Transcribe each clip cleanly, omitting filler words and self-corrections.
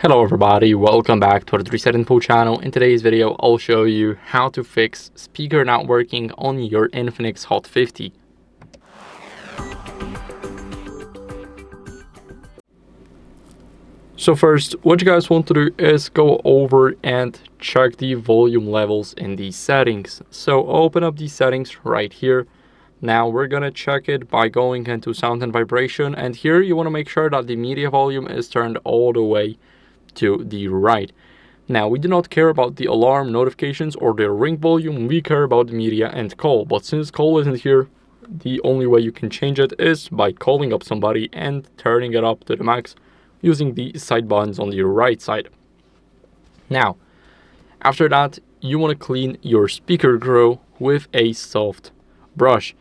Hello everybody, welcome back to the HardReset.Info channel. In today's video, I'll show you how to fix speaker not working on your INFINIX Hot 50. So first, what you guys want to do is go over and check the volume levels in these settings. So open up these settings right here. Now we're gonna check it by going into sound and vibration, and here you want to make sure that the media volume is turned all the way to the right. Now we do not care about the alarm notifications or the ring volume, we care about the media and call. But since call isn't here, the only way you can change it is by calling up somebody and turning it up to the max using the side buttons on the right side. Now, after that, you want to clean your speaker grill with a soft brush.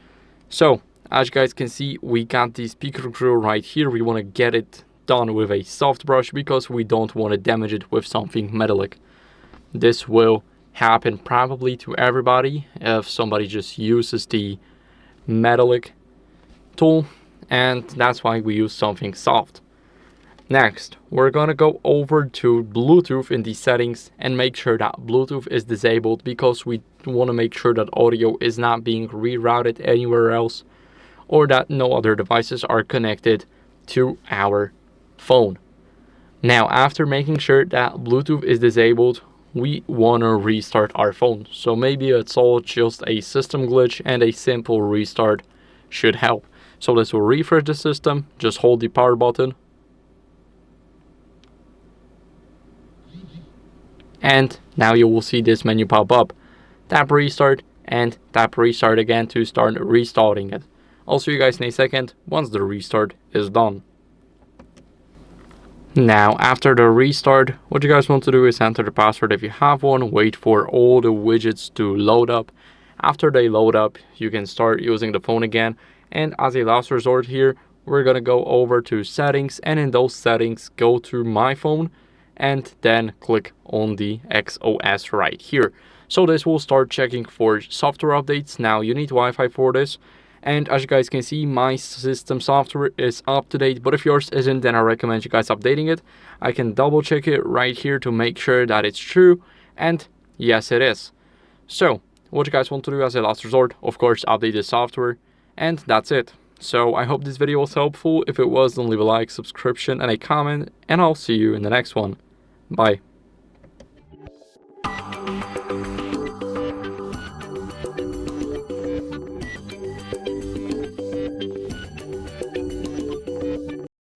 So, as you guys can see, we got the speaker grill right here. We want to get it done with a soft brush because we don't want to damage it with something metallic. This will happen probably to everybody if somebody just uses the metallic tool, and that's why we use something soft. Next, we're gonna go over to Bluetooth in the settings and make sure that Bluetooth is disabled because we want to make sure that audio is not being rerouted anywhere else or that no other devices are connected to our phone. Now, after making sure that Bluetooth is disabled, we want to restart our phone. So maybe it's all just a system glitch and a simple restart should help. So this will refresh the system. Just hold the power button. And now you will see this menu pop up. Tap restart and tap restart again to start restarting it. I'll see you guys in a second once the restart is done. Now, after the restart, what you guys want to do is enter the password if you have one, wait for all the widgets to load up. After they load up, you can start using the phone again. And as a last resort here, we're gonna go over to settings, and in those settings, go to My Phone and then click on the XOS right here. So this will start checking for software updates. Now you need Wi-Fi for this. And as you guys can see, my system software is up to date, but if yours isn't, then I recommend you guys updating it. I can double check it right here to make sure that it's true, and yes, it is. So what you guys want to do as a last resort, of course, update the software, and that's it. So I hope this video was helpful. If it was, then leave a like, subscription, and a comment, and I'll see you in the next one. Bye.